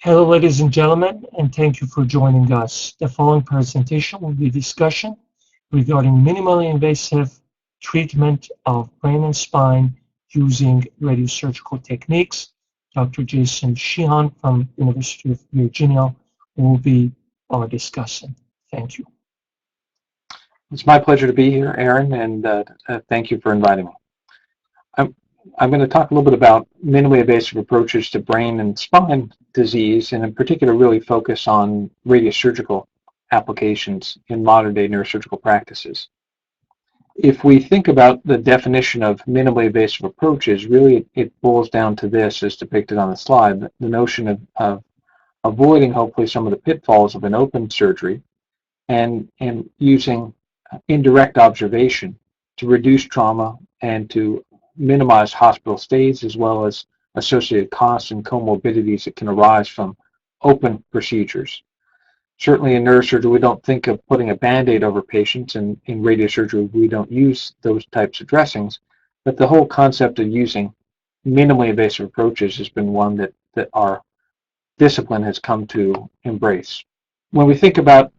Hello, ladies and gentlemen, and thank you for joining us. The following presentation will be a discussion regarding minimally invasive treatment of brain and spine using radiosurgical techniques. Dr. Jason Sheehan from University of Virginia will be our discussant. Thank you. It's my pleasure to be here, Aaron, and thank you for inviting me. I'm, I'm going to talk a little bit about minimally invasive approaches to brain and spine disease, and in particular really focus on radiosurgical applications in modern-day neurosurgical practices. If we think about the definition of minimally invasive approaches, really it boils down to this, as depicted on the slide, the notion of avoiding hopefully some of the pitfalls of an open surgery and using indirect observation to reduce trauma and to minimize hospital stays as well as associated costs and comorbidities that can arise from open procedures. Certainly in neurosurgery, we don't think of putting a Band-Aid over patients, and in radiosurgery, we don't use those types of dressings, but the whole concept of using minimally invasive approaches has been one that our discipline has come to embrace. When we think about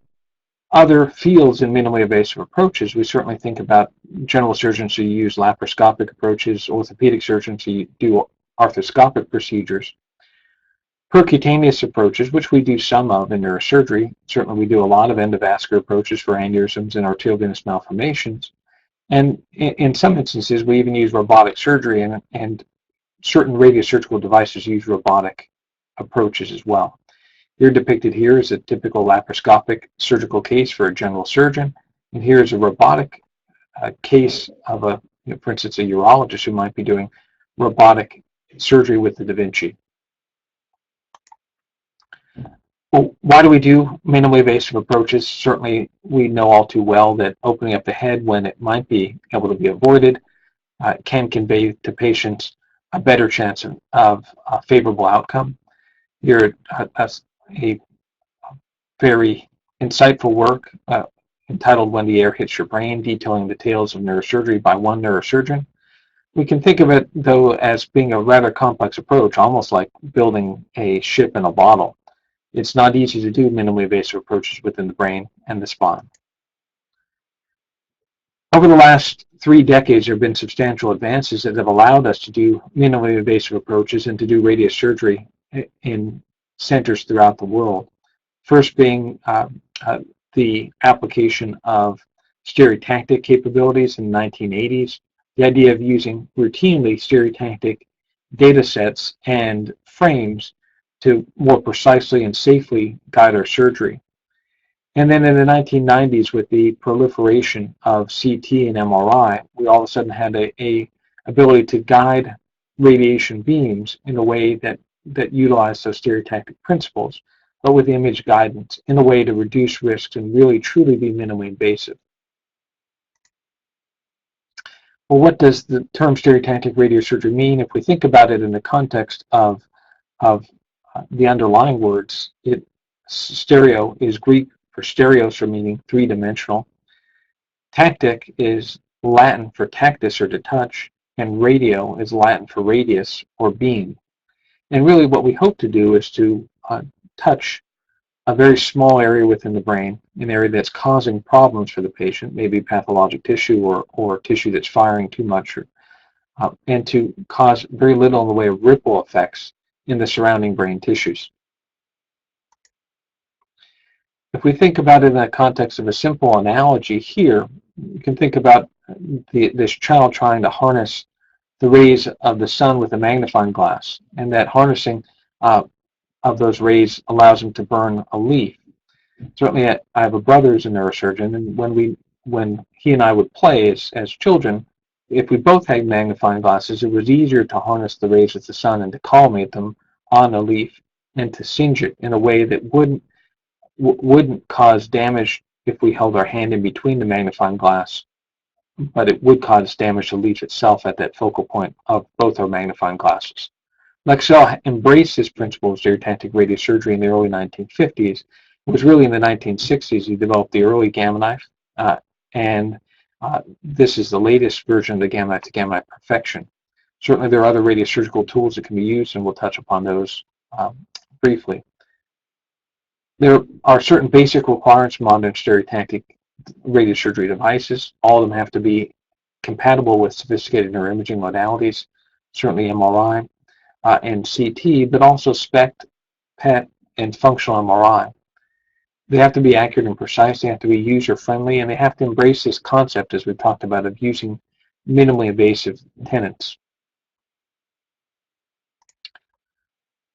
other fields in minimally invasive approaches, we certainly think about general surgeons who use laparoscopic approaches, orthopedic surgeons who do arthroscopic procedures, percutaneous approaches, which we do some of in neurosurgery. Certainly we do a lot of endovascular approaches for aneurysms and arterial venous malformations. And in some instances, we even use robotic surgery, and certain radiosurgical devices use robotic approaches as well. Here depicted here is a typical laparoscopic surgical case for a general surgeon, and here is a robotic case of for instance, a urologist who might be doing robotic surgery with the Da Vinci. Well, why do we do minimally invasive approaches? Certainly, we know all too well that opening up the head when it might be able to be avoided can convey to patients a better chance of a favorable outcome. Here, a very insightful work entitled When the Air Hits Your Brain, detailing the tales of neurosurgery by one neurosurgeon. We can think of it, though, as being a rather complex approach, almost like building a ship in a bottle. It's not easy to do minimally invasive approaches within the brain and the spine. Over the last 3 decades, there have been substantial advances that have allowed us to do minimally invasive approaches and to do radiosurgery in centers throughout the world. First being the application of stereotactic capabilities in the 1980s, the idea of using routinely stereotactic data sets and frames to more precisely and safely guide our surgery. And then in the 1990s, with the proliferation of CT and MRI, we all of a sudden had a ability to guide radiation beams in a way that utilized those stereotactic principles, but with image guidance in a way to reduce risks and really truly be minimally invasive. Well, what does the term stereotactic radiosurgery mean? If we think about it in the context of the underlying words, stereo is Greek for stereos, for meaning three-dimensional. Tactic is Latin for tactus, or to touch, and radio is Latin for radius, or beam. And really what we hope to do is to touch a very small area within the brain, an area that's causing problems for the patient, maybe pathologic tissue or tissue that's firing too much, and to cause very little in the way of ripple effects in the surrounding brain tissues. If we think about it in the context of a simple analogy here, you can think about this child trying to harness the rays of the sun with a magnifying glass, and that harnessing of those rays allows him to burn a leaf. Certainly, I have a brother who's a neurosurgeon, and when he and I would play as children, if we both had magnifying glasses, it was easier to harness the rays of the sun and to collimate them on a leaf and to singe it in a way that wouldn't cause damage if we held our hand in between the magnifying glass, but it would cause damage to the leaf itself at that focal point of both our magnifying glasses. Lexell embraced this principle of stereotactic radiosurgery in the early 1950s. It was really in the 1960s he developed the early Gamma Knife, and this is the latest version of the Gamma Knife, to Gamma Knife Perfection. Certainly there are other radiosurgical tools that can be used, and we'll touch upon those briefly. There are certain basic requirements for modern stereotactic radiosurgery devices. All of them have to be compatible with sophisticated neuroimaging modalities, certainly MRI and CT, but also SPECT, PET, and functional MRI. They have to be accurate and precise, they have to be user-friendly, and they have to embrace this concept, as we've talked about, of using minimally invasive tenets.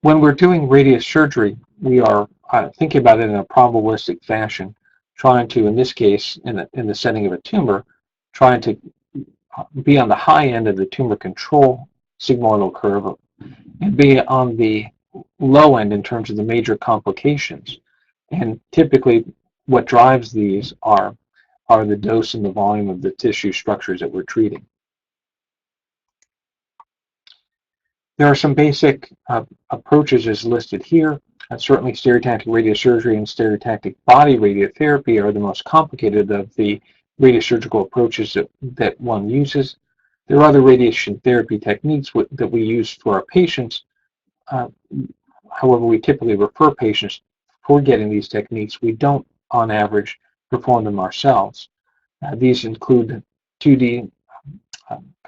When we're doing radiosurgery, we are thinking about it in a probabilistic fashion, trying to, in this case, in the setting of a tumor, trying to be on the high end of the tumor control sigmoidal curve and be on the low end in terms of the major complications. And typically, what drives these are the dose and the volume of the tissue structures that we're treating. There are some basic approaches as listed here. Certainly stereotactic radiosurgery and stereotactic body radiotherapy are the most complicated of the radiosurgical approaches that one uses. There are other radiation therapy techniques that we use for our patients. However, we typically refer patients for getting these techniques. We don't, on average, perform them ourselves. These include 2D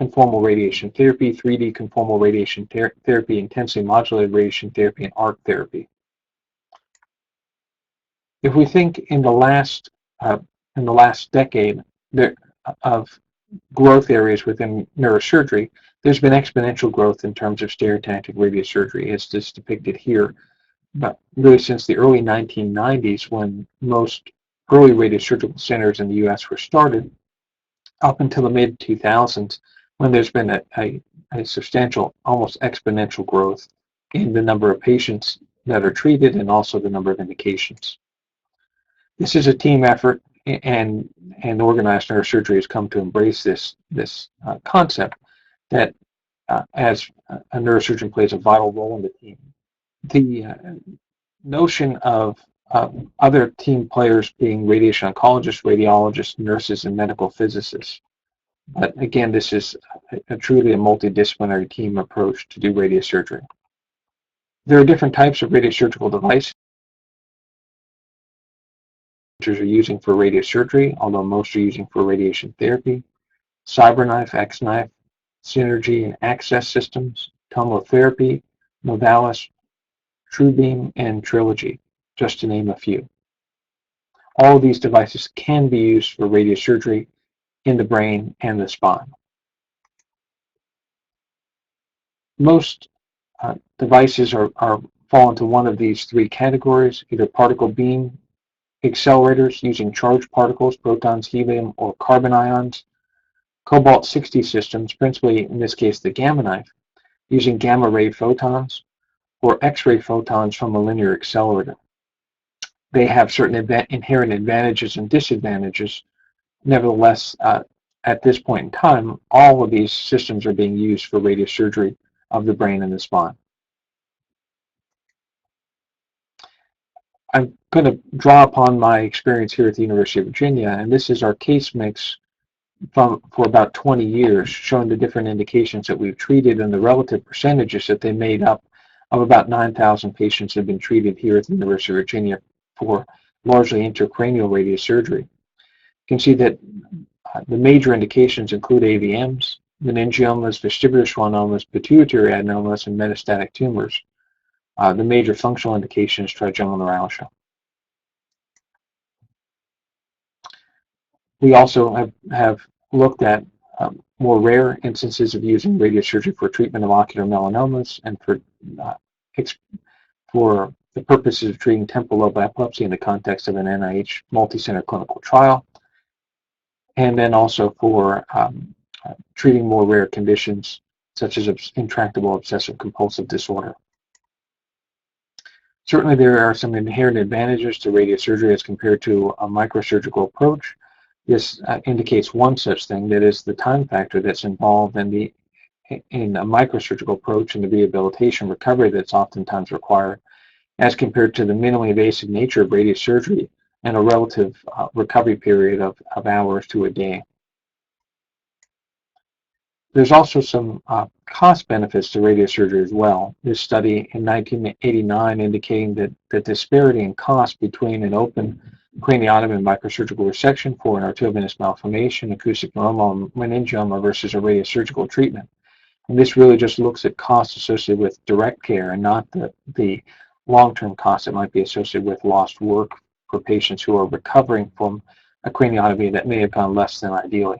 conformal radiation therapy, 3D conformal radiation therapy, intensely modulated radiation therapy, and arc therapy. If we think in the last decade of growth areas within neurosurgery, there's been exponential growth in terms of stereotactic radiosurgery, as is depicted here. But really, since the early 1990s, when most early radiosurgical centers in the U.S. were started, up until the mid-2000s, when there's been a substantial, almost exponential growth in the number of patients that are treated and also the number of indications. This is a team effort, and organized neurosurgery has come to embrace this concept that as a neurosurgeon plays a vital role in the team. The notion of other team players being radiation oncologists, radiologists, nurses, and medical physicists. But again, this is truly a multidisciplinary team approach to do radiosurgery. There are different types of radiosurgical devices are using for radiosurgery, although most are using for radiation therapy. CyberKnife, XKnife, Synergy and Access Systems, Tomotherapy, Novalis, TrueBeam, and Trilogy, just to name a few. All of these devices can be used for radiosurgery in the brain and the spine. Most devices fall into one of these three categories, either particle beam accelerators using charged particles, protons, helium, or carbon ions, cobalt-60 systems, principally in this case the Gamma Knife, using gamma ray photons, or X-ray photons from a linear accelerator. They have certain inherent advantages and disadvantages. Nevertheless, at this point in time, all of these systems are being used for radiosurgery of the brain and the spine. I'm going to draw upon my experience here at the University of Virginia, and this is our case mix for about 20 years, showing the different indications that we've treated and the relative percentages that they made up of about 9,000 patients have been treated here at the University of Virginia for largely intracranial radiosurgery. You can see that the major indications include AVMs, meningiomas, vestibular schwannomas, pituitary adenomas, and metastatic tumors. The major functional indication is trigeminal neuralgia. We also have looked at more rare instances of using radiosurgery for treatment of ocular melanomas and for the purposes of treating temporal lobe epilepsy in the context of an NIH multi-center clinical trial, and then also for treating more rare conditions such as intractable obsessive compulsive disorder. Certainly there are some inherent advantages to radiosurgery as compared to a microsurgical approach. This indicates one such thing, that is the time factor that's involved in a microsurgical approach and the rehabilitation recovery that's oftentimes required as compared to the minimally invasive nature of radiosurgery and a relative recovery period of hours to a day. There's also some cost benefits to radiosurgery as well. This study in 1989 indicating that the disparity in cost between an open craniotomy and microsurgical resection for an arteriovenous malformation, acoustic neuroma, meningioma versus a radiosurgical treatment. And this really just looks at costs associated with direct care and not the long-term costs that might be associated with lost work for patients who are recovering from a craniotomy that may have gone less than ideally.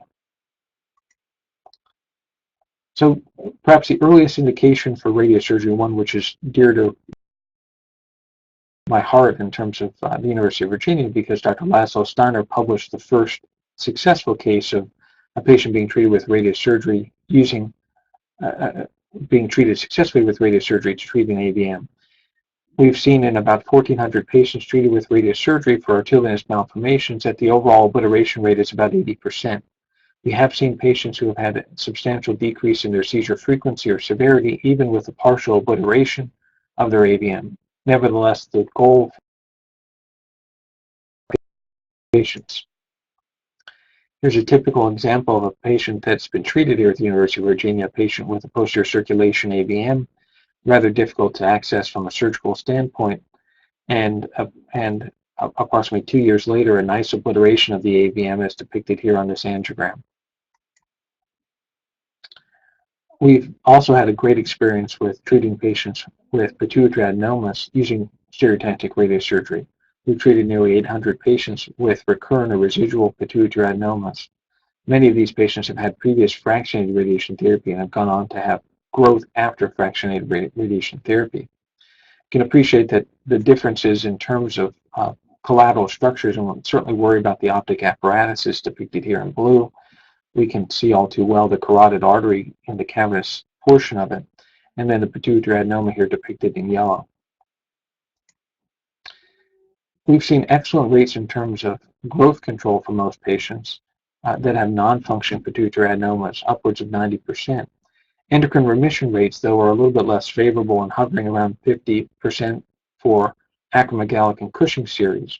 So perhaps the earliest indication for radiosurgery, one which is dear to my heart in terms of the University of Virginia, because Dr. Laszlo Steiner published the first successful case of a patient being treated with radiosurgery being treated successfully with radiosurgery to treat an AVM. We've seen in about 1,400 patients treated with radiosurgery for arteriovenous malformations that the overall obliteration rate is about 80%. We have seen patients who have had a substantial decrease in their seizure frequency or severity, even with a partial obliteration of their AVM. Nevertheless, the goal for patients. Here's a typical example of a patient that's been treated here at the University of Virginia, a patient with a posterior circulation AVM, rather difficult to access from a surgical standpoint, and approximately 2 years later, a nice obliteration of the AVM as depicted here on this angiogram. We've also had a great experience with treating patients with pituitary adenomas using stereotactic radiosurgery. We've treated nearly 800 patients with recurrent or residual pituitary adenomas. Many of these patients have had previous fractionated radiation therapy and have gone on to have growth after fractionated radiation therapy. You can appreciate that the differences in terms of collateral structures, and we'll certainly worry about the optic apparatus depicted here in blue. We can see all too well the carotid artery in the cavernous portion of it, and then the pituitary adenoma here depicted in yellow. We've seen excellent rates in terms of growth control for most patients that have non-functioning pituitary adenomas, upwards of 90%. Endocrine remission rates, though, are a little bit less favorable and hovering around 50% for acromegalic and Cushing series.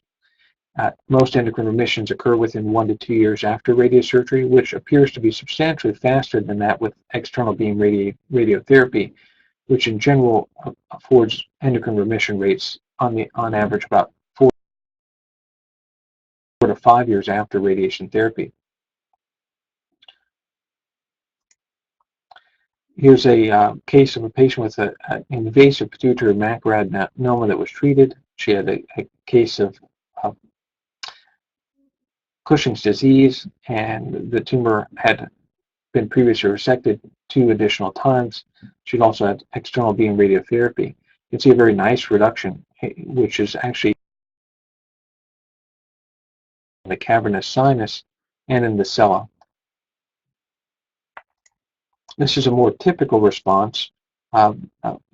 Most endocrine remissions occur within 1 to 2 years after radiosurgery, which appears to be substantially faster than that with external beam radiotherapy, which in general affords endocrine remission rates on average about 4 to 5 years after radiation therapy. Here's a case of a patient with an invasive pituitary macroadenoma that was treated. She had a case of Cushing's disease, and the tumor had been previously resected 2 additional times. She'd also had external beam radiotherapy. You can see a very nice reduction, which is actually in the cavernous sinus and in the sella. This is a more typical response.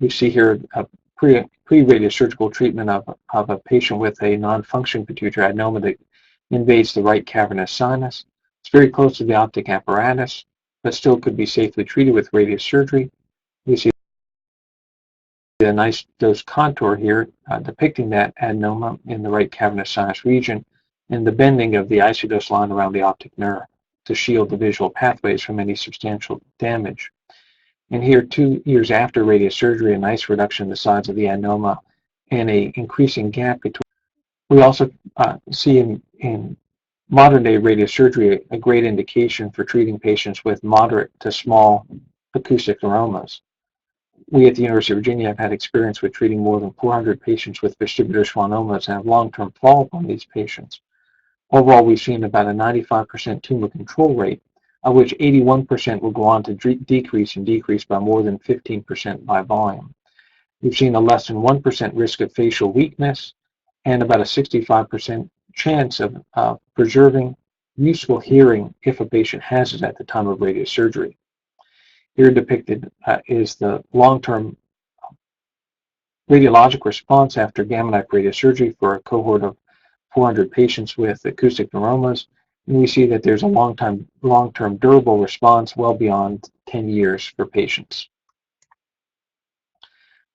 We see here a pre-radiosurgical treatment of a patient with a non-functioning pituitary adenoma that invades the right cavernous sinus. It's very close to the optic apparatus, but still could be safely treated with radiosurgery. We see a nice dose contour here depicting that adenoma in the right cavernous sinus region and the bending of the isodose line around the optic nerve to shield the visual pathways from any substantial damage. And here, 2 years after radiosurgery, a nice reduction in the size of the adenoma and an increasing gap between. We also see in modern-day radiosurgery a great indication for treating patients with moderate to small acoustic neuromas. We at the University of Virginia have had experience with treating more than 400 patients with vestibular schwannomas and have long-term follow-up on these patients. Overall, we've seen about a 95% tumor control rate, of which 81% will go on to decrease and decrease by more than 15% by volume. We've seen a less than 1% risk of facial weakness and about a 65% chance of preserving useful hearing if a patient has it at the time of radiosurgery. Here depicted is the long-term radiologic response after gamma knife radiosurgery for a cohort of 400 patients with acoustic neuromas, and we see that there's a long-term durable response well beyond 10 years for patients.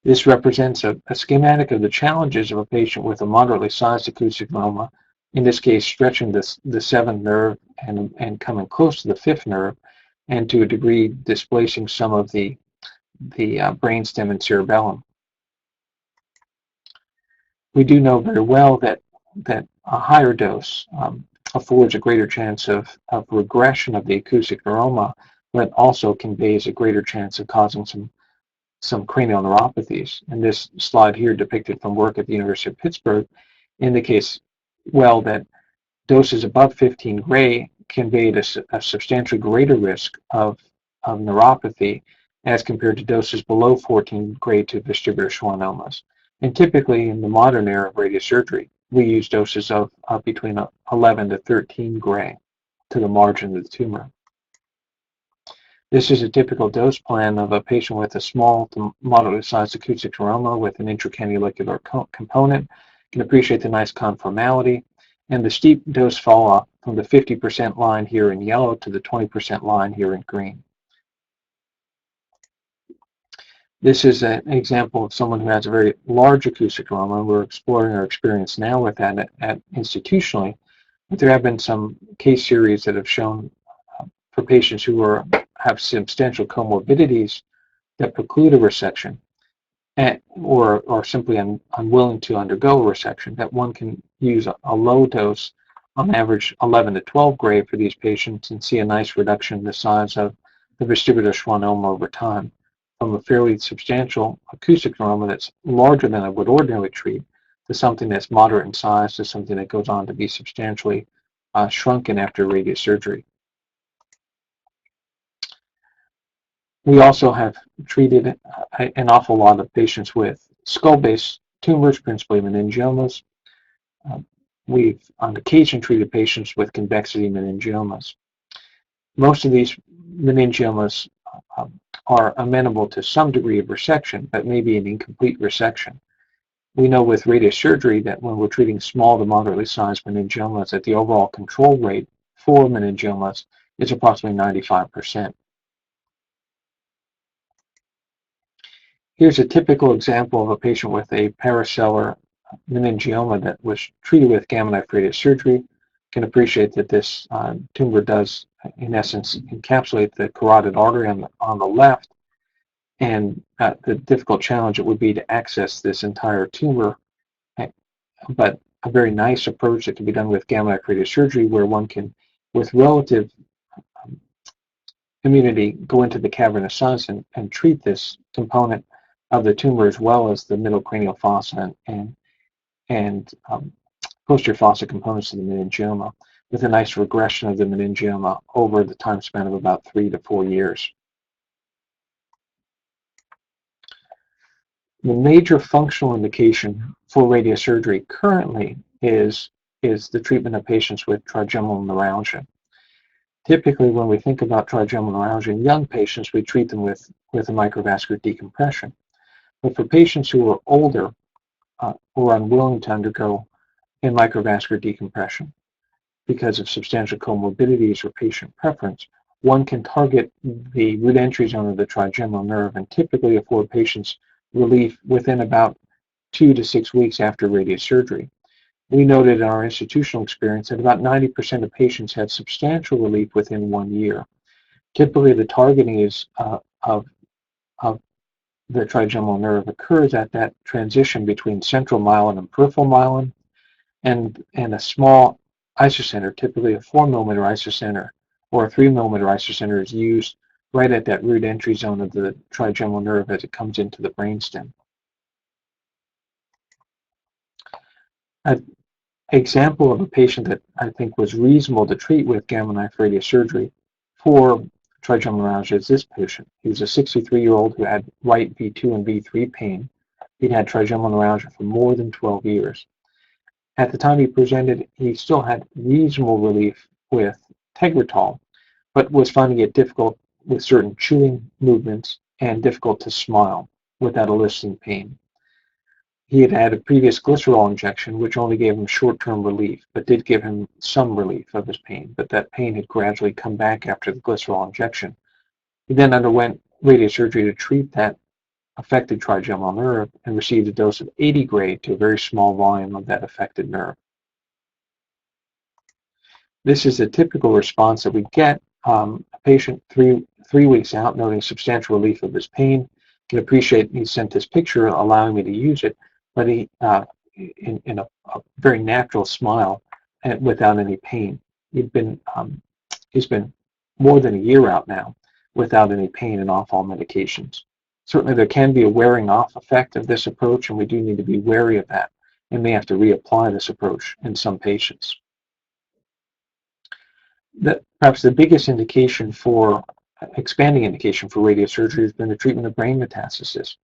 This represents a schematic of the challenges of a patient with a moderately sized acoustic neuroma, in this case stretching the 7th nerve and coming close to the 5th nerve, and to a degree displacing some of the brainstem and cerebellum. We do know very well that a higher dose affords a greater chance of regression of the acoustic neuroma, but also conveys a greater chance of causing some cranial neuropathies. And this slide here, depicted from work at the University of Pittsburgh, indicates well that doses above 15 gray conveyed a substantially greater risk of neuropathy as compared to doses below 14 gray to vestibular schwannomas. And typically in the modern era of radiosurgery, we use doses of between 11 to 13 gray to the margin of the tumor. This is a typical dose plan of a patient with a small to moderately sized acoustic neuroma with an intracanalicular component. You can appreciate the nice conformality and the steep dose fall off from the 50% line here in yellow to the 20% line here in green. This is an example of someone who has a very large acoustic neuroma. We're exploring our experience now with that at institutionally, but there have been some case series that have shown for patients who have substantial comorbidities that preclude a resection, or simply unwilling to undergo a resection, that one can use a low dose, on average 11 to 12 gray for these patients, and see a nice reduction in the size of the vestibular schwannoma over time, from a fairly substantial acoustic neuroma that's larger than I would ordinarily treat, to something that's moderate in size, to something that goes on to be substantially shrunken after radiosurgery. We also have treated an awful lot of patients with skull-based tumors, principally meningiomas. We've on occasion treated patients with convexity meningiomas. Most of these meningiomas are amenable to some degree of resection, but maybe an incomplete resection. We know with radiosurgery that when we're treating small to moderately sized meningiomas, that the overall control rate for meningiomas is approximately 95%. Here's a typical example of a patient with a paracellular meningioma that was treated with gamma knife radiosurgery. You can appreciate that this tumor does, in essence, encapsulate the carotid artery on the left, and the difficult challenge it would be to access this entire tumor, but a very nice approach that can be done with gamma knife radiosurgery, where one can, with relative immunity, go into the cavernous sinus and treat this component of the tumor as well as the middle cranial fossa and posterior fossa components of the meningioma, with a nice regression of the meningioma over the time span of about 3 to 4 years. The major functional indication for radiosurgery currently is the treatment of patients with trigeminal neuralgia. Typically, when we think about trigeminal neuralgia in young patients, we treat them with a microvascular decompression. But for patients who are older or unwilling to undergo a microvascular decompression because of substantial comorbidities or patient preference, one can target the root entry zone of the trigeminal nerve and typically afford patients relief within about 2 to 6 weeks after radiosurgery. We noted in our institutional experience that about 90% of patients had substantial relief within 1 year. Typically, the targeting is of the trigeminal nerve occurs at that transition between central myelin and peripheral myelin, and a small isocenter, typically a 4 millimeter isocenter or a 3 millimeter isocenter, is used right at that root entry zone of the trigeminal nerve as it comes into the brainstem. An example of a patient that I think was reasonable to treat with gamma knife radiosurgery for trigeminal neuralgia is this patient. He was a 63-year-old who had right V2 and V3 pain. He'd had trigeminal neuralgia for more than 12 years. At the time he presented, he still had reasonable relief with Tegretol, but was finding it difficult with certain chewing movements and difficult to smile without eliciting pain. He had had a previous glycerol injection, which only gave him short-term relief, but did give him some relief of his pain, but that pain had gradually come back after the glycerol injection. He then underwent radiosurgery to treat that affected trigeminal nerve and received a dose of 80 gray to a very small volume of that affected nerve. This is a typical response that we get a patient three weeks out noting substantial relief of his pain. You can appreciate he sent this picture allowing me to use it, but he in a very natural smile and without any pain. He's been more than a year out now without any pain and off all medications. Certainly there can be a wearing off effect of this approach, and we do need to be wary of that and may have to reapply this approach in some patients. Perhaps the biggest indication for expanding indication for radiosurgery has been the treatment of brain metastasis.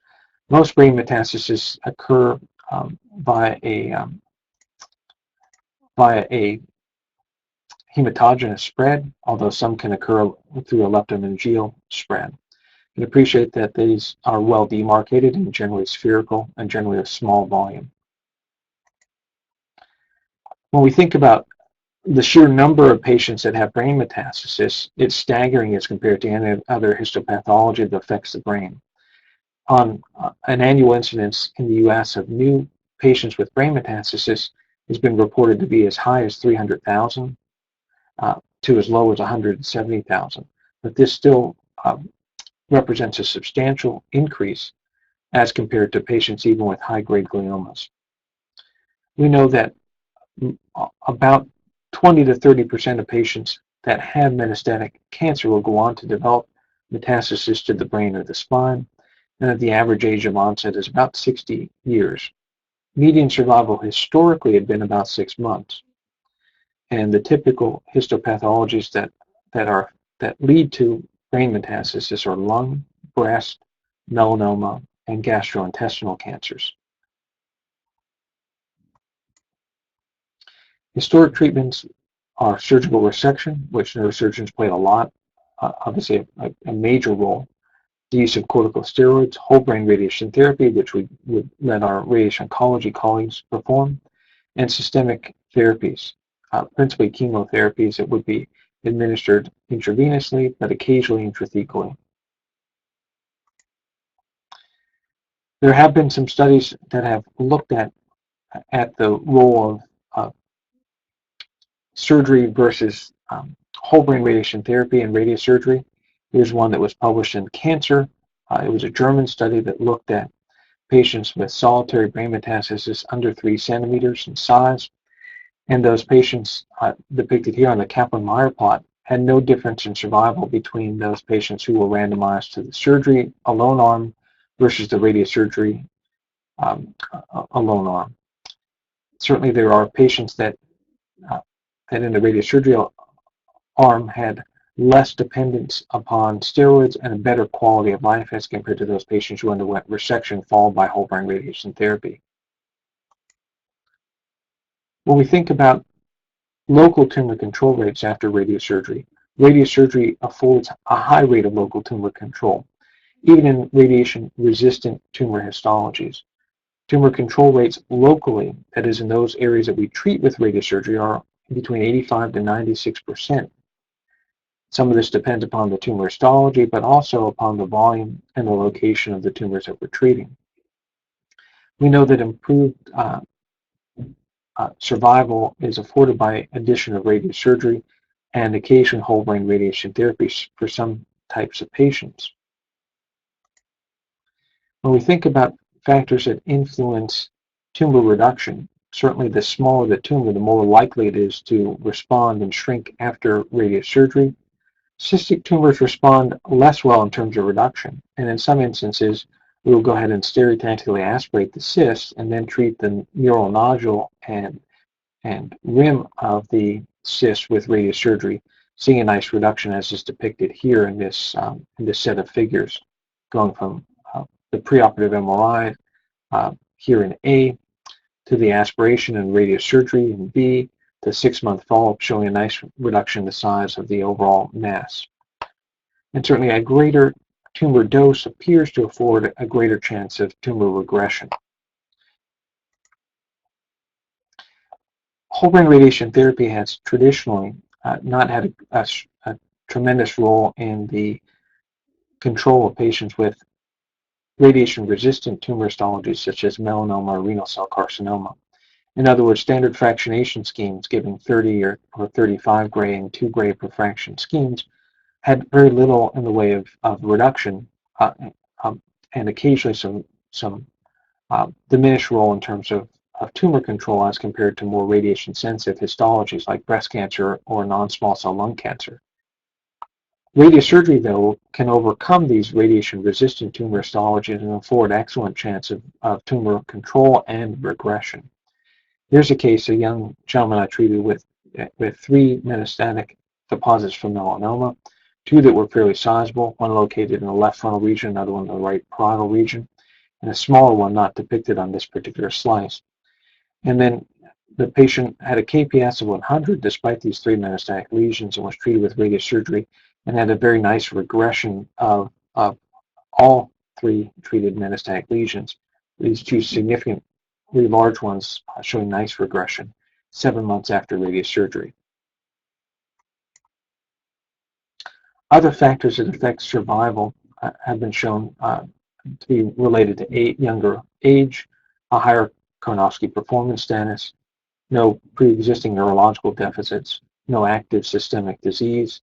Most brain metastases occur by a hematogenous spread, although some can occur through a leptomeningeal spread. You can appreciate that these are well demarcated and generally spherical and generally of small volume. When we think about the sheer number of patients that have brain metastasis, it's staggering as compared to any other histopathology that affects the brain. On an annual incidence in the U.S. of new patients with brain metastasis has been reported to be as high as 300,000 to as low as 170,000. But this still represents a substantial increase as compared to patients even with high-grade gliomas. We know that about 20 to 30% of patients that have metastatic cancer will go on to develop metastasis to the brain or the spine, and that the average age of onset is about 60 years. Median survival historically had been about 6 months, and the typical histopathologies that lead to brain metastasis are lung, breast, melanoma, and gastrointestinal cancers. Historic treatments are surgical resection, which neurosurgeons played obviously a major role. The use of corticosteroids, whole brain radiation therapy, which we would let our radiation oncology colleagues perform, and systemic therapies, principally chemotherapies that would be administered intravenously, but occasionally intrathecally. There have been some studies that have looked at the role of surgery versus whole brain radiation therapy and radiosurgery. Here's one that was published in Cancer. It was a German study that looked at patients with solitary brain metastasis under 3 centimeters in size. And those patients depicted here on the Kaplan-Meier plot had no difference in survival between those patients who were randomized to the surgery alone arm versus the radiosurgery alone arm. Certainly there are patients that in the radiosurgery arm had less dependence upon steroids and a better quality of life as compared to those patients who underwent resection followed by whole brain radiation therapy. When we think about local tumor control rates after radiosurgery, radiosurgery affords a high rate of local tumor control, even in radiation-resistant tumor histologies. Tumor control rates locally, that is in those areas that we treat with radiosurgery, are between 85 to 96%. Some of this depends upon the tumor histology, but also upon the volume and the location of the tumors that we're treating. We know that improved survival is afforded by addition of radiosurgery and occasional whole brain radiation therapy for some types of patients. When we think about factors that influence tumor reduction, certainly the smaller the tumor, the more likely it is to respond and shrink after radiosurgery. Cystic tumors respond less well in terms of reduction, and in some instances, we will go ahead and stereotactically aspirate the cyst and then treat the mural nodule and rim of the cyst with radiosurgery, seeing a nice reduction as is depicted here in this set of figures, going from the preoperative MRI here in A to the aspiration and radiosurgery in B, the 6-month follow-up showing a nice reduction in the size of the overall mass. And certainly a greater tumor dose appears to afford a greater chance of tumor regression. Whole brain radiation therapy has traditionally not had a tremendous role in the control of patients with radiation-resistant tumor histologies such as melanoma or renal cell carcinoma. In other words, standard fractionation schemes giving 30 or 35 gray and 2 gray per fraction schemes had very little in the way of reduction, um, and occasionally some diminished role in terms of tumor control as compared to more radiation-sensitive histologies like breast cancer or non-small cell lung cancer. Radiosurgery, though, can overcome these radiation-resistant tumor histologies and afford excellent chance of tumor control and regression. Here's a case, a young gentleman I treated with 3 metastatic deposits from melanoma, 2 that were fairly sizable, one located in the left frontal region, another one in the right parietal region, and a smaller one not depicted on this particular slice. And then the patient had a KPS of 100 despite these 3 metastatic lesions and was treated with radiosurgery and had a very nice regression of all 3 treated metastatic lesions. These 2 significantly large ones showing nice regression 7 months after radiosurgery. Other factors that affect survival have been shown to be related to younger age, a higher Karnofsky performance status, no pre-existing neurological deficits, no active systemic disease,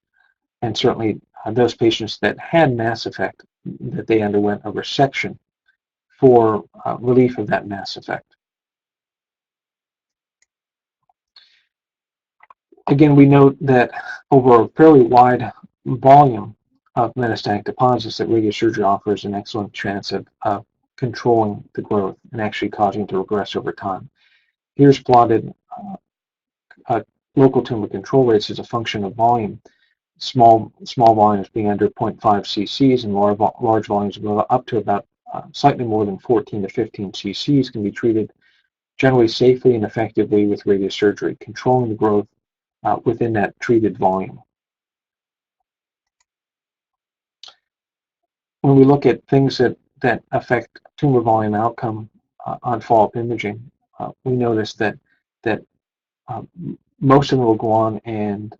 and certainly those patients that had mass effect, that they underwent a resection for relief of that mass effect. Again, we note that over a fairly wide volume of metastatic deposits that radiosurgery offers an excellent chance of controlling the growth and actually causing it to regress over time. Here's plotted local tumor control rates as a function of volume. Small volumes being under 0.5 cc's and large volumes up to about slightly more than 14 to 15 cc's can be treated generally safely and effectively with radiosurgery, controlling the growth within that treated volume. When we look at things that affect tumor volume outcome on follow-up imaging, we notice that most of them will go on and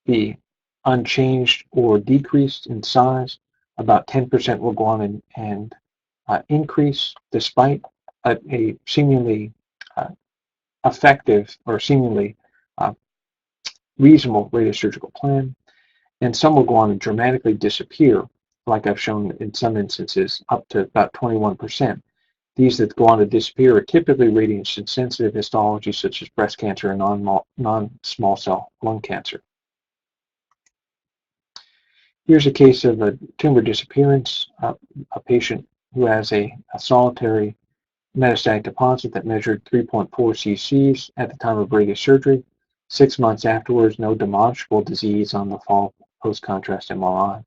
be unchanged or decreased in size. About 10% will go on and increase despite a seemingly effective or seemingly reasonable radiosurgical plan. And some will go on and dramatically disappear, like I've shown in some instances, up to about 21%. These that go on to disappear are typically radiation-sensitive histologies such as breast cancer and non-small cell lung cancer. Here's a case of a tumor disappearance, a patient who has a solitary metastatic deposit that measured 3.4 cc's at the time of radiosurgery. 6 months afterwards, no demonstrable disease on the fall post-contrast MRI.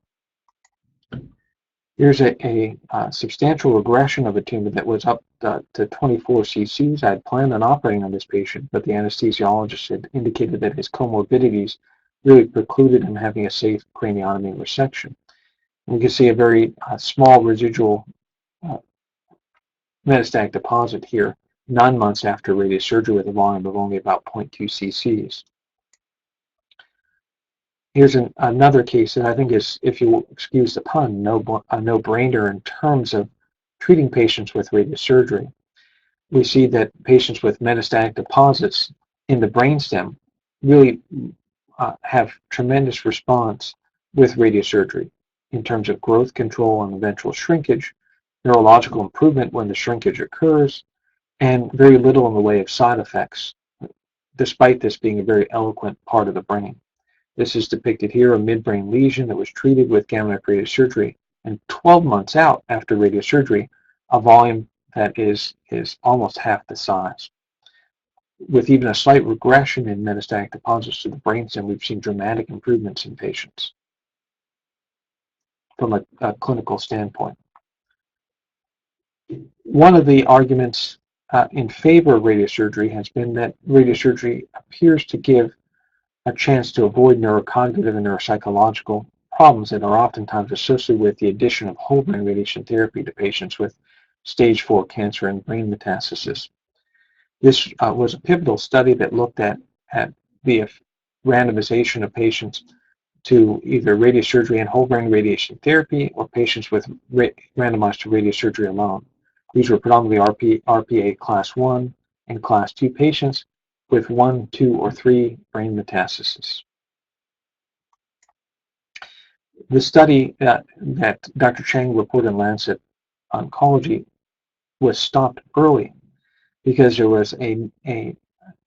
Here's a substantial regression of a tumor that was up to 24 cc's. I had planned on operating on this patient, but the anesthesiologist had indicated that his comorbidities really precluded him having a safe craniotomy resection. And you can see a very small residual metastatic deposit here 9 months after radiosurgery with a volume of only about 0.2 cc's. Here's another case that I think is, if you will excuse the pun, a no-brainer in terms of treating patients with radiosurgery. We see that patients with metastatic deposits in the brainstem really have tremendous response with radiosurgery in terms of growth control and eventual shrinkage, neurological improvement when the shrinkage occurs, and very little in the way of side effects, despite this being a very eloquent part of the brain. This is depicted here, a midbrain lesion that was treated with gamma knife radiosurgery, and 12 months out after radiosurgery, a volume that is almost half the size. With even a slight regression in metastatic deposits to the brainstem, we've seen dramatic improvements in patients from a clinical standpoint. One of the arguments in favor of radiosurgery has been that radiosurgery appears to give a chance to avoid neurocognitive and neuropsychological problems that are oftentimes associated with the addition of whole brain radiation therapy to patients with stage 4 cancer and brain metastasis. This was a pivotal study that looked at the randomization of patients to either radiosurgery and whole brain radiation therapy or patients with randomized to radiosurgery alone. These were predominantly RPA class 1 and class 2 patients with 1, 2, or 3 brain metastases. The study that Dr. Chang reported in Lancet Oncology was stopped early because there was a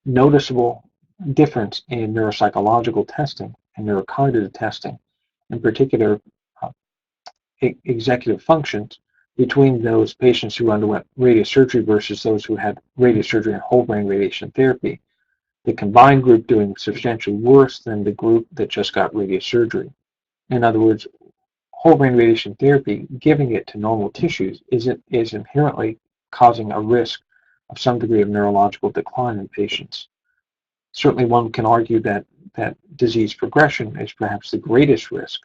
noticeable difference in neuropsychological testing and neurocognitive testing, in particular uh, executive functions, between those patients who underwent radiosurgery versus those who had radiosurgery and whole brain radiation therapy. The combined group doing substantially worse than the group that just got radiosurgery. In other words, whole brain radiation therapy, giving it to normal tissues, is inherently causing a risk of some degree of neurological decline in patients. Certainly one can argue that disease progression is perhaps the greatest risk.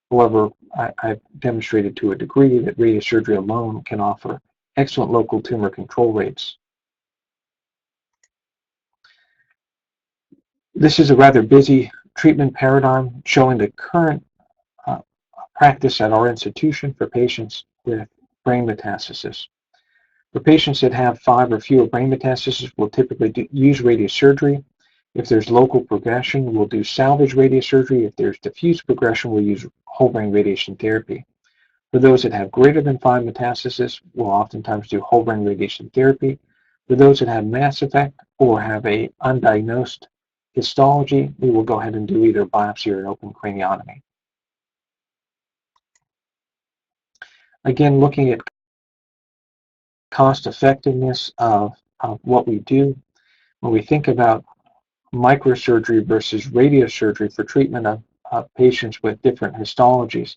However, I've demonstrated to a degree that radiosurgery alone can offer excellent local tumor control rates. This is a rather busy treatment paradigm showing the current practice at our institution for patients with brain metastasis. For patients that have 5 or fewer brain metastases, we'll typically use radiosurgery. If there's local progression, we'll do salvage radiosurgery. If there's diffuse progression, we'll use whole brain radiation therapy. For those that have greater than 5 metastases, we'll oftentimes do whole brain radiation therapy. For those that have mass effect or have a undiagnosed histology, we will go ahead and do either biopsy or an open craniotomy. Again, looking at cost effectiveness of what we do, when we think about microsurgery versus radiosurgery for treatment of patients with different histologies,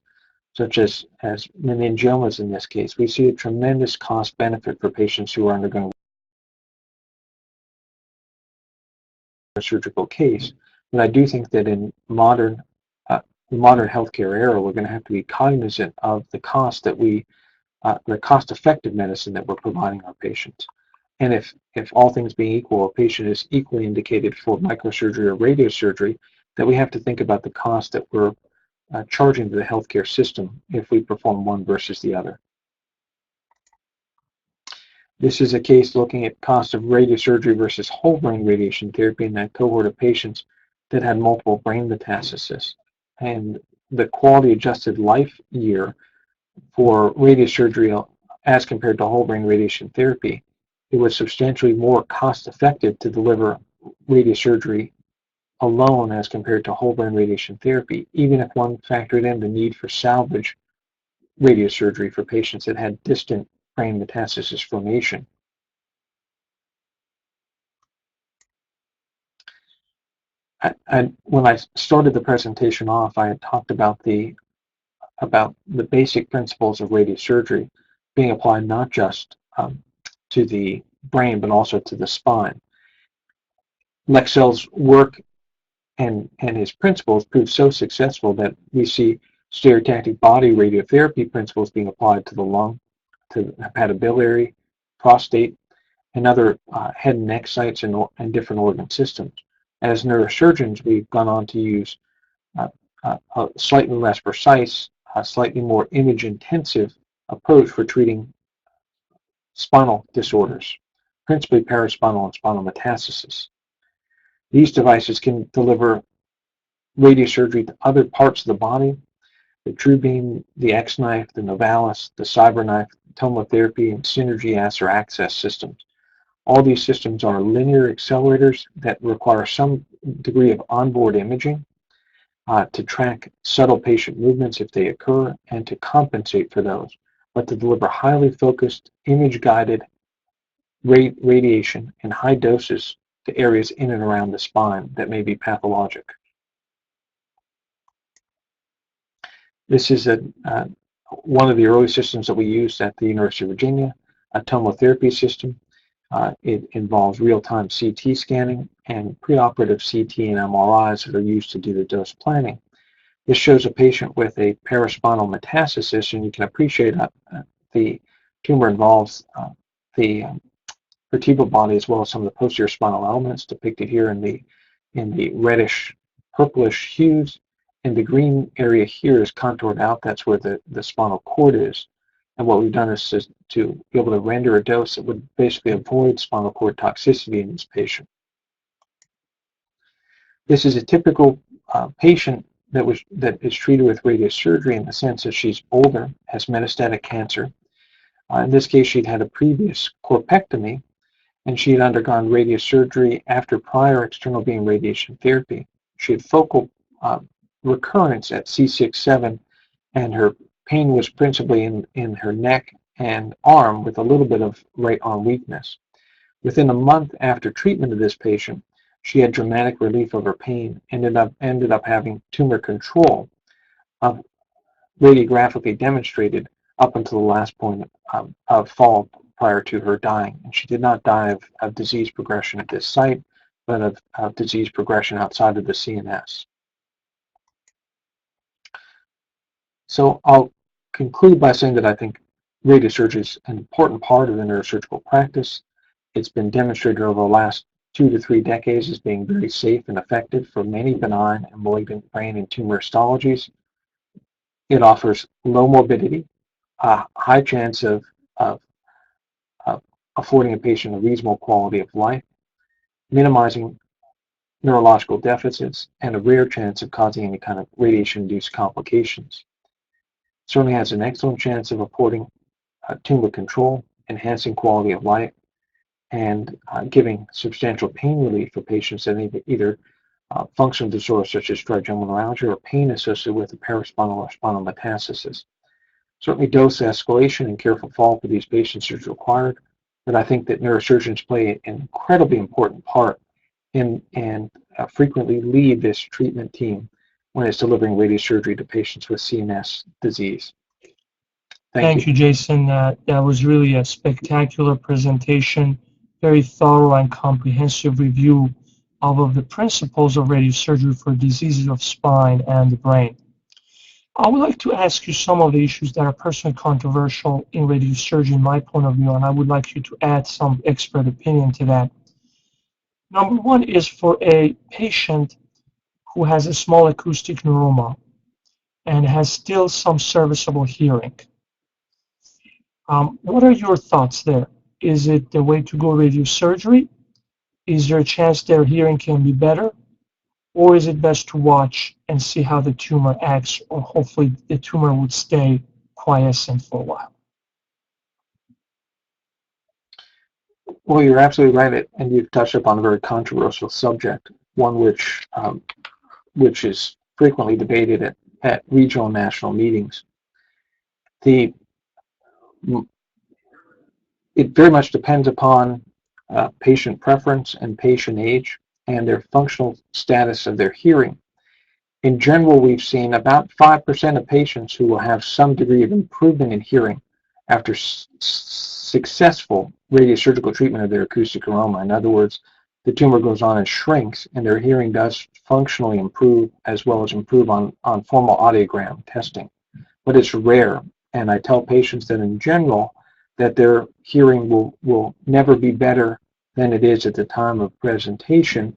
such as meningiomas in this case, we see a tremendous cost benefit for patients who are undergoing a surgical case. But I do think that in modern healthcare era, we're going to have to be cognizant of the cost that the cost-effective medicine that we're providing our patients. And if all things being equal, a patient is equally indicated for microsurgery or radiosurgery, that we have to think about the cost that we're charging to the healthcare system if we perform one versus the other. This is a case looking at cost of radiosurgery versus whole brain radiation therapy in that cohort of patients that had multiple brain metastasis. And the quality adjusted life year for radiosurgery as compared to whole brain radiation therapy, it was substantially more cost effective to deliver radiosurgery alone as compared to whole brain radiation therapy, even if one factored in the need for salvage radiosurgery for patients that had distant brain metastasis formation. When I started the presentation off, I had talked about the basic principles of radiosurgery being applied not just to the brain, but also to the spine. Lexell's work and his principles proved so successful that we see stereotactic body radiotherapy principles being applied to the lung, to the hepatobiliary, prostate, and other head and neck sites and different organ systems. As neurosurgeons, we've gone on to use a slightly less precise, slightly more image-intensive approach for treating spinal disorders, principally paraspinal and spinal metastasis. These devices can deliver radiosurgery to other parts of the body: the TrueBeam, the X-Knife, the Novalis, the CyberKnife, tomotherapy, and Synergy or access systems. All these systems are linear accelerators that require some degree of onboard imaging to track subtle patient movements if they occur and to compensate for those, but to deliver highly focused, image-guided radiation in high doses to areas in and around the spine that may be pathologic. This is one of the early systems that we used at the University of Virginia, a tomotherapy system. It involves real-time CT scanning and preoperative CT and MRIs that are used to do the dose planning. This shows a patient with a paraspinal metastasis, and you can appreciate the tumor involves the vertebral body as well as some of the posterior spinal elements depicted here in the reddish purplish hues. And the green area here is contoured out. That's where the spinal cord is. And what we've done is to be able to render a dose that would basically avoid spinal cord toxicity in this patient. This is a typical patient that is treated with radiosurgery in the sense that she's older, has metastatic cancer. In this case, she'd had a previous corpectomy, and she had undergone radiosurgery after prior external beam radiation therapy. She had focal recurrence at C6-7, and her pain was principally in her neck and arm with a little bit of right arm weakness. Within a month after treatment of this patient, she had dramatic relief of her pain, ended up having tumor control, radiographically demonstrated up until the last point of fall prior to her dying. And she did not die of disease progression at this site, but of disease progression outside of the CNS. So I'll conclude by saying that I think radiosurgery is an important part of the neurosurgical practice. It's been demonstrated over the last 2 to 3 decades as being very safe and effective for many benign and malignant brain and tumor histologies. It offers low morbidity, a high chance of affording a patient a reasonable quality of life, minimizing neurological deficits, and a rare chance of causing any kind of radiation-induced complications. Certainly has an excellent chance of affording tumor control, enhancing quality of life, and giving substantial pain relief for patients that have either functional disorders such as trigeminal neuralgia or pain associated with a paraspinal or spinal metastasis. Certainly dose escalation and careful follow-up for these patients is required, but I think that neurosurgeons play an incredibly important part in and frequently lead this treatment team when it's delivering radiosurgery to patients with CNS disease. Thank you, Jason. That was really a spectacular presentation, very thorough and comprehensive review of the principles of radiosurgery for diseases of spine and the brain. I would like to ask you some of the issues that are personally controversial in radiosurgery, in my point of view, and I would like you to add some expert opinion to that. Number one is for a patient who has a small acoustic neuroma and has still some serviceable hearing. What are your thoughts there? Is it the way to go radiosurgery? Is there a chance their hearing can be better? Or is it best to watch and see how the tumor acts, or hopefully the tumor would stay quiescent for a while? Well, you're absolutely right, and you've touched upon a very controversial subject, one which is frequently debated at regional and national meetings. It very much depends upon patient preference and patient age and their functional status of their hearing. In general, we've seen about 5% of patients who will have some degree of improvement in hearing after successful radiosurgical treatment of their acoustic neuroma. In other words, the tumor goes on and shrinks, and their hearing does functionally improve as well as improve on formal audiogram testing. But it's rare, and I tell patients that in general that their hearing will never be better than it is at the time of presentation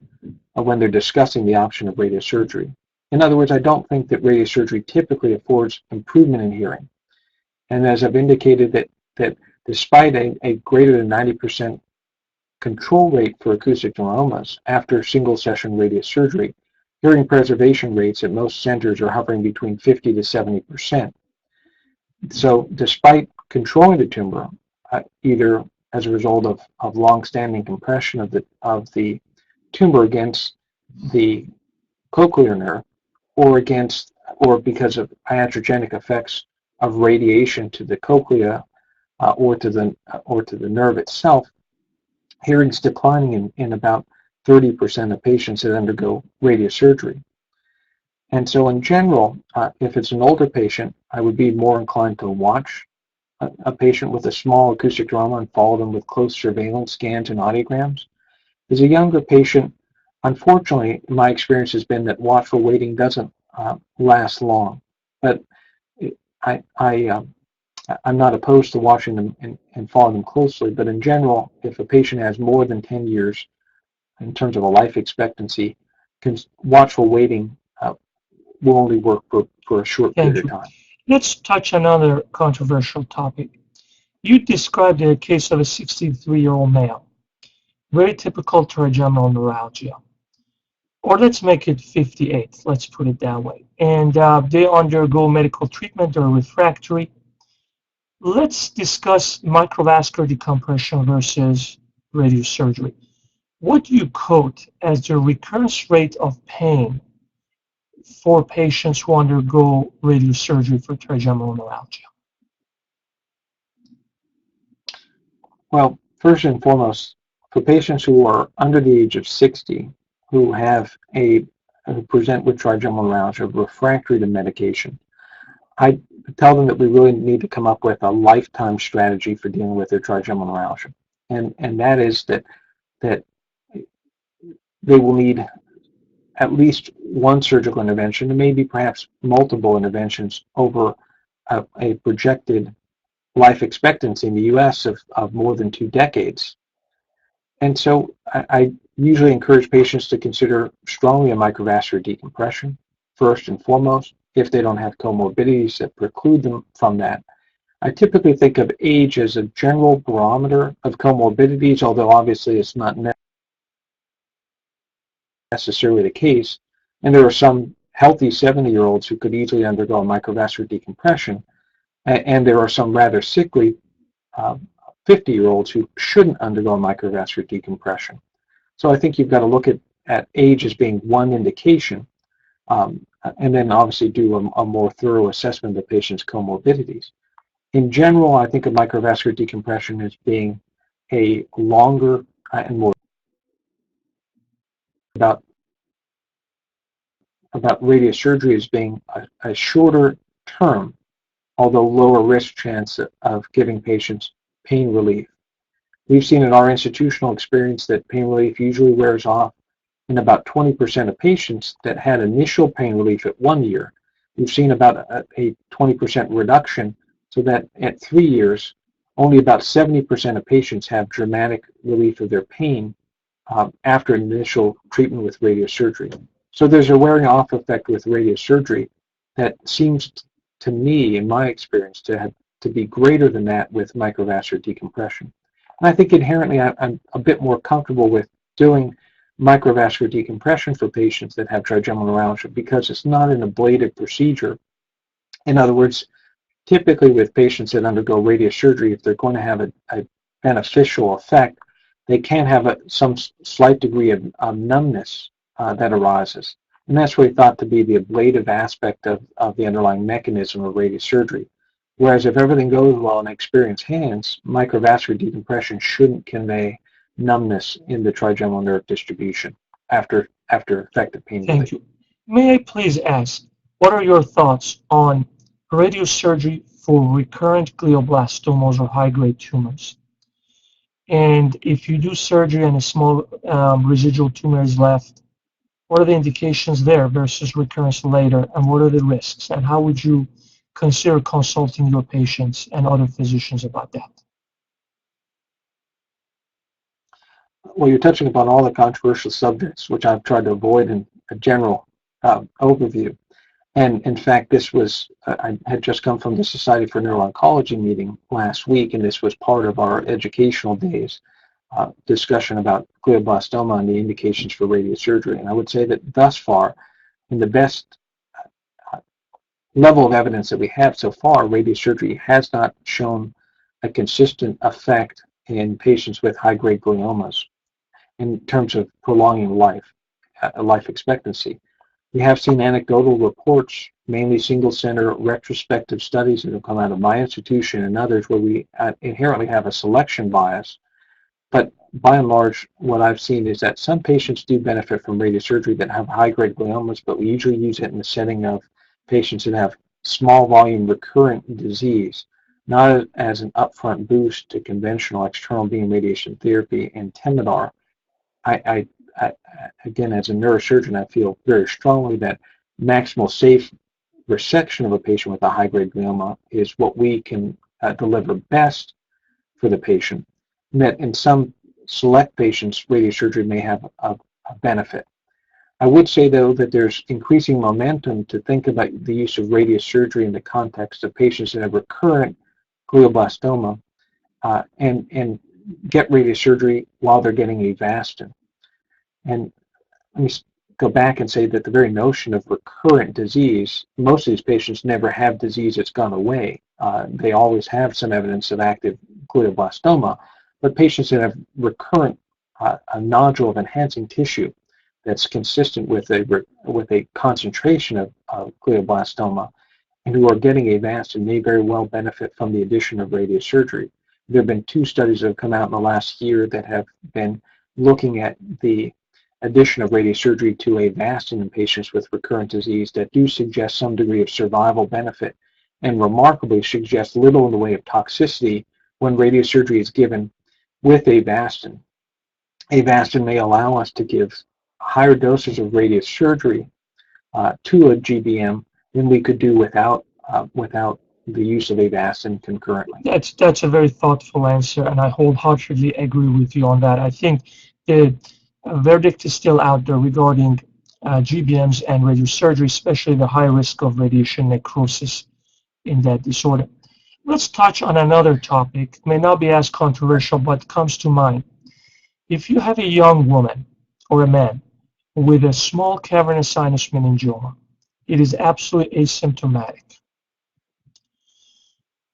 when they're discussing the option of radiosurgery. In other words, I don't think that radiosurgery typically affords improvement in hearing. And as I've indicated, that despite a greater than 90% control rate for acoustic neuromas after single session radiosurgery, hearing preservation rates at most centers are hovering between 50 to 70%. So despite controlling the tumor, either as a result of long-standing compression of the tumor against the cochlear nerve, or because of iatrogenic effects of radiation to the cochlea or to the nerve itself, hearing's declining in about 30% of patients that undergo radiosurgery. And so in general, if it's an older patient, I would be more inclined to watch a patient with a small acoustic neuroma and follow them with close surveillance scans and audiograms. As a younger patient, unfortunately, my experience has been that watchful waiting doesn't last long. But I'm not opposed to watching them and following them closely, but in general, if a patient has more than 10 years in terms of a life expectancy, watchful waiting will only work for a short period of time. Let's touch another controversial topic. You described a case of a 63-year-old male, very typical trigeminal neuralgia. or let's make it 58, let's put it that way, and they undergo medical treatment or refractory. Let's discuss microvascular decompression versus radiosurgery. What do you quote as the recurrence rate of pain for patients who undergo radiosurgery for trigeminal neuralgia? Well, first and foremost, for patients who are under the age of 60 who who present with trigeminal neuralgia refractory to medication, I tell them that we really need to come up with a lifetime strategy for dealing with their trigeminal neuralgia. And that is that they will need at least one surgical intervention and maybe perhaps multiple interventions over a projected life expectancy in the US of more than 2 decades. And so I usually encourage patients to consider strongly a microvascular decompression first and foremost if they don't have comorbidities that preclude them from that. I typically think of age as a general barometer of comorbidities, although obviously it's not necessarily the case. And there are some healthy 70-year-olds who could easily undergo a microvascular decompression, and there are some rather sickly 50-year-olds who shouldn't undergo a microvascular decompression. So I think you've got to look at age as being one indication, and then obviously do a more thorough assessment of the patient's comorbidities. In general, I think of microvascular decompression as being a longer and more about radiosurgery as being a shorter term, although lower risk chance of giving patients pain relief. We've seen in our institutional experience that pain relief usually wears off in about 20% of patients that had initial pain relief at 1 year. We've seen about a 20% reduction, so that at 3 years, only about 70% of patients have dramatic relief of their pain after initial treatment with radiosurgery. So there's a wearing off effect with radiosurgery that seems to me, in my experience, to be greater than that with microvascular decompression. And I think inherently I'm a bit more comfortable with doing microvascular decompression for patients that have trigeminal neuralgia because it's not an ablative procedure. In other words, typically with patients that undergo radiosurgery, if they're going to have a beneficial effect, they can have some slight degree of numbness that arises. And that's really thought to be the ablative aspect of the underlying mechanism of radiosurgery. Whereas if everything goes well in experienced hands, microvascular decompression shouldn't convey numbness in the trigeminal nerve distribution after effective pain relief. Thank you. May I please ask, what are your thoughts on radiosurgery for recurrent glioblastomas or high-grade tumors? And if you do surgery and a small residual tumor is left, what are the indications there versus recurrence later, and what are the risks? And how would you consider consulting your patients and other physicians about that? Well, you're touching upon all the controversial subjects, which I've tried to avoid in a general overview. And in fact, this was, I had just come from the Society for Neuro-Oncology meeting last week, and this was part of our educational days discussion about glioblastoma and the indications for radiosurgery. And I would say that thus far, in the best level of evidence that we have so far, radiosurgery has not shown a consistent effect in patients with high-grade gliomas in terms of prolonging life expectancy. We have seen anecdotal reports, mainly single-center retrospective studies that have come out of my institution and others where we inherently have a selection bias. But by and large, what I've seen is that some patients do benefit from radiosurgery that have high-grade gliomas, but we usually use it in the setting of patients that have small volume recurrent disease, not as an upfront boost to conventional external beam radiation therapy and Temodar. Again, as a neurosurgeon, I feel very strongly that maximal safe resection of a patient with a high-grade glioma is what we can deliver best for the patient. And that in some select patients, radiosurgery may have a benefit. I would say, though, that there's increasing momentum to think about the use of radiosurgery in the context of patients that have recurrent glioblastoma and get radiosurgery while they're getting Avastin. And let me go back and say that the very notion of recurrent disease, most of these patients never have disease that's gone away. They always have some evidence of active glioblastoma, but patients that have recurrent a nodule of enhancing tissue that's consistent with a concentration of glioblastoma and who are getting Avastin may very well benefit from the addition of radiosurgery. There have been 2 studies that have come out in the last year that have been looking at the addition of radiosurgery to Avastin in patients with recurrent disease that do suggest some degree of survival benefit and remarkably suggest little in the way of toxicity when radiosurgery is given with Avastin. Avastin may allow us to give higher doses of radiosurgery to a GBM than we could do without the use of Avastin concurrently. That's a very thoughtful answer, and I wholeheartedly agree with you on that. I think the verdict is still out there regarding GBMs and radiosurgery, especially the high risk of radiation necrosis in that disorder. Let's touch on another topic. It may not be as controversial, but comes to mind. If you have a young woman or a man with a small cavernous sinus meningioma, it is absolutely asymptomatic.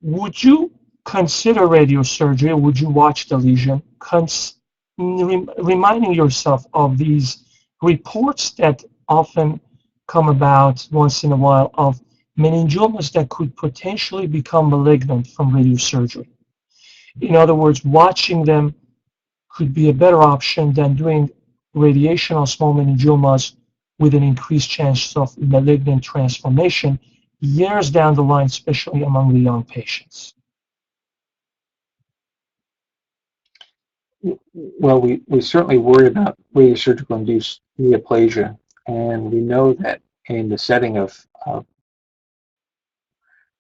Would you consider radiosurgery, or would you watch the lesion, reminding yourself of these reports that often come about once in a while of meningiomas that could potentially become malignant from radiosurgery? In other words, watching them could be a better option than doing radiation on small meningiomas with an increased chance of malignant transformation years down the line, especially among the young patients. Well, we certainly worry about radiosurgical induced neoplasia, and we know that in the setting of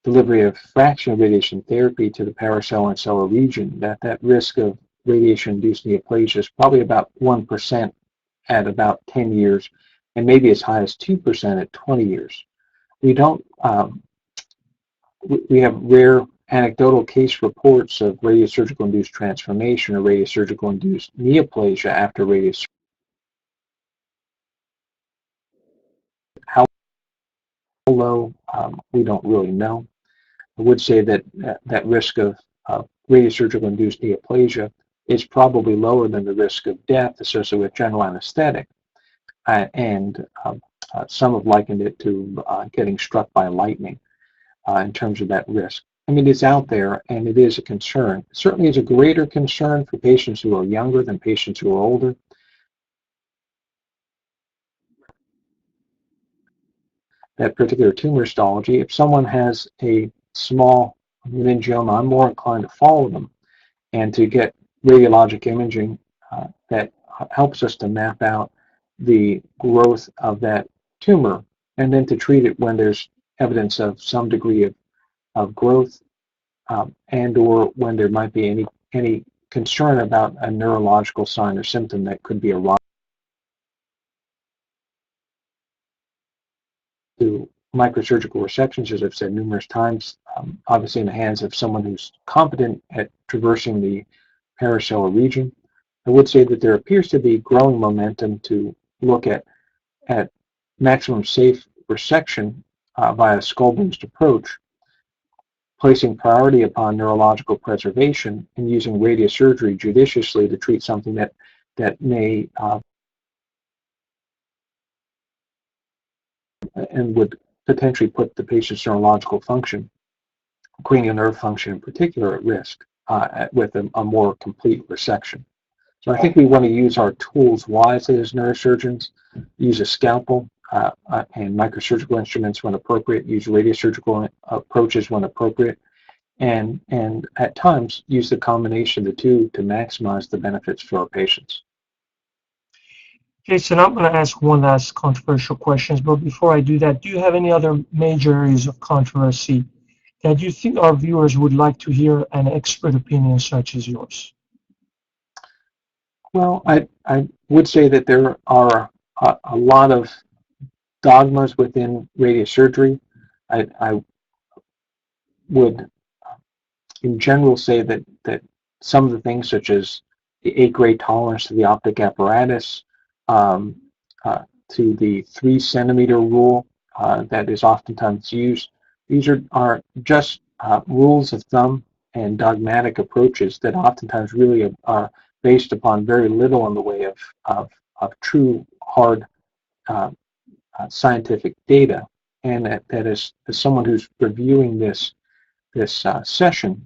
delivery of fractional radiation therapy to the paracellular and cellular region, that risk of radiation-induced neoplasia is probably about 1% at about 10 years, and maybe as high as 2% at 20 years. We don't. We have rare anecdotal case reports of radiosurgical induced transformation or radiosurgical induced neoplasia after radiosurgery. How low, we don't really know. I would say that that risk of radiosurgical induced neoplasia is probably lower than the risk of death associated with general anesthetic. And some have likened it to getting struck by lightning in terms of that risk. I mean, it's out there and it is a concern. It certainly is a greater concern for patients who are younger than patients who are older. That particular tumor histology, if someone has a small meningioma, I'm more inclined to follow them and to get radiologic imaging that helps us to map out the growth of that tumor and then to treat it when there's evidence of some degree of growth and or when there might be any concern about a neurological sign or symptom that could be arising. To microsurgical resections, as I've said numerous times, obviously in the hands of someone who's competent at traversing the paracellular region. I would say that there appears to be growing momentum to look at maximum safe resection via skull-based approach, placing priority upon neurological preservation and using radiosurgery judiciously to treat something that may and would potentially put the patient's neurological function, cranial nerve function in particular, at risk with a more complete resection. So I think we want to use our tools wisely as neurosurgeons, use a scalpel and microsurgical instruments when appropriate, use radiosurgical approaches when appropriate, and at times use the combination of the two to maximize the benefits for our patients. Jason, I'm going to ask one last controversial question, but before I do that, do you have any other major areas of controversy that you think our viewers would like to hear an expert opinion such as yours? Well, I would say that there are a lot of dogmas within radiosurgery. I would, in general, say that some of the things, such as the 8-grade tolerance to the optic apparatus, to the 3 centimeter rule that is oftentimes used. These are just rules of thumb and dogmatic approaches that oftentimes really are based upon very little in the way of true hard scientific data. And that is, as someone who's reviewing this session,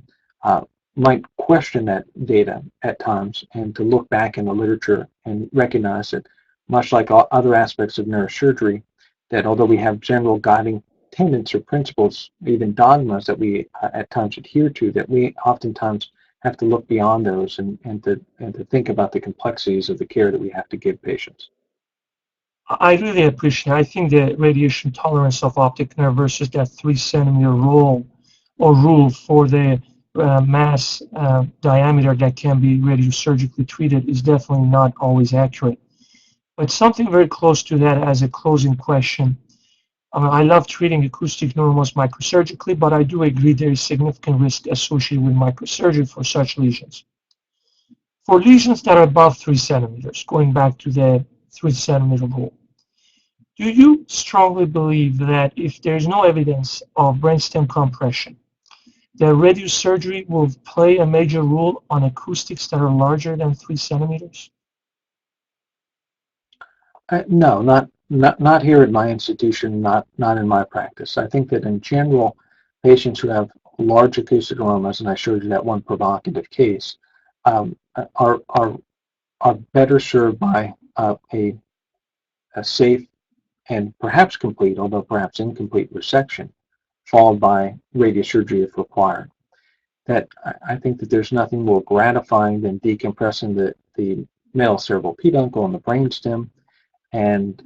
might question that data at times, and to look back in the literature and recognize that, much like all other aspects of neurosurgery, that although we have general guiding tenets or principles, even dogmas that we at times adhere to, that we oftentimes have to look beyond those and to think about the complexities of the care that we have to give patients. I really appreciate it. I think the radiation tolerance of optic nerve versus that 3 centimeter rule or rule for the mass diameter that can be radiosurgically treated is definitely not always accurate. But something very close to that as a closing question. I love treating acoustic neuromas microsurgically, but I do agree there is significant risk associated with microsurgery for such lesions. For lesions that are above 3 centimeters, going back to the 3 centimeter rule, do you strongly believe that if there is no evidence of brainstem compression, that radiosurgery will play a major role on acoustics that are larger than 3 centimeters? No, not here at my institution, not in my practice. I think that in general, patients who have large acoustic neuromas, and I showed you that one provocative case, are better served by a safe and perhaps complete, although perhaps incomplete resection, followed by radiosurgery if required. That I think that there's nothing more gratifying than decompressing the middle cerebral peduncle and the brainstem, and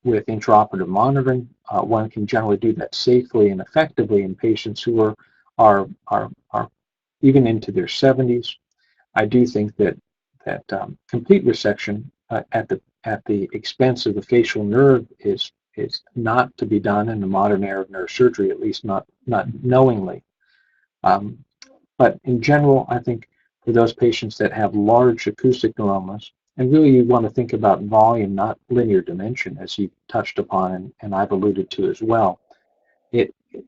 with intraoperative monitoring, one can generally do that safely and effectively in patients who are even into their 70s. I do think that complete resection at the expense of the facial nerve is not to be done in the modern era of neurosurgery, at least not knowingly. But in general, I think for those patients that have large acoustic neuromas, and really you want to think about volume, not linear dimension, as you touched upon and I've alluded to as well,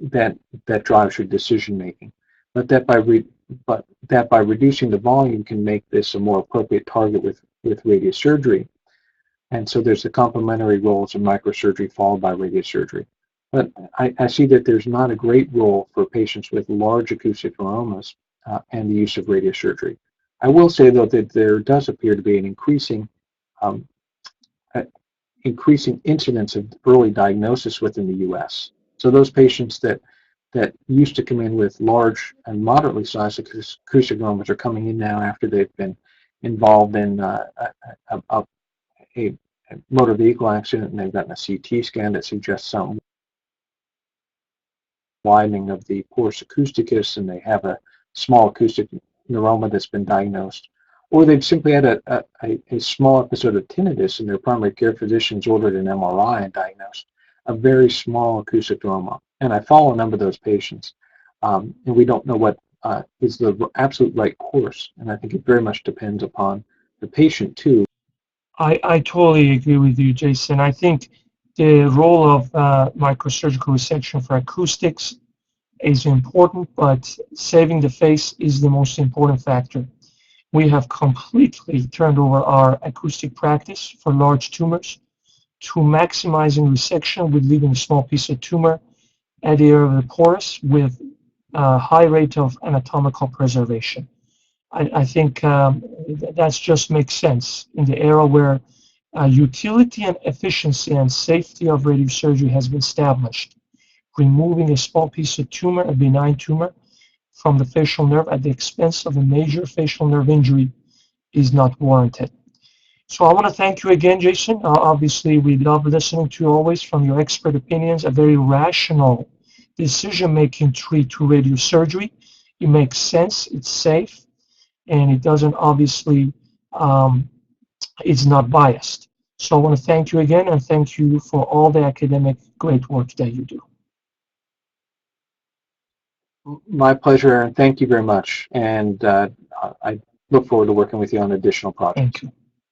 that drives your decision making. But that by reducing the volume can make this a more appropriate target with radiosurgery. And so there's the complementary roles of microsurgery followed by radiosurgery. But I see that there's not a great role for patients with large acoustic neuromas and the use of radiosurgery. I will say, though, that there does appear to be an increasing incidence of early diagnosis within the U.S. So those patients that used to come in with large and moderately sized acoustic neuromas are coming in now after they've been involved in a motor vehicle accident, and they've gotten a CT scan that suggests some widening of the porus acousticus, and they have a small acoustic neuroma that's been diagnosed. Or they've simply had a small episode of tinnitus, and their primary care physicians ordered an MRI and diagnosed a very small acoustic neuroma. And I follow a number of those patients, and we don't know what is the absolute right course. And I think it very much depends upon the patient, too. I totally agree with you, Jason. I think the role of microsurgical resection for acoustics is important, but saving the face is the most important factor. We have completely turned over our acoustic practice for large tumors to maximizing resection with leaving a small piece of tumor at the area of the porus with a high rate of anatomical preservation. I think that just makes sense in the era where utility and efficiency and safety of radiosurgery has been established. Removing a small piece of tumor, a benign tumor, from the facial nerve at the expense of a major facial nerve injury is not warranted. So I want to thank you again, Jason. Obviously, we love listening to you always from your expert opinions, a very rational decision-making tree to radiosurgery. It makes sense, it's safe, and it doesn't obviously, it's not biased. So I want to thank you again, and thank you for all the academic great work that you do. My pleasure, and thank you very much. And I look forward to working with you on additional projects. Thank you.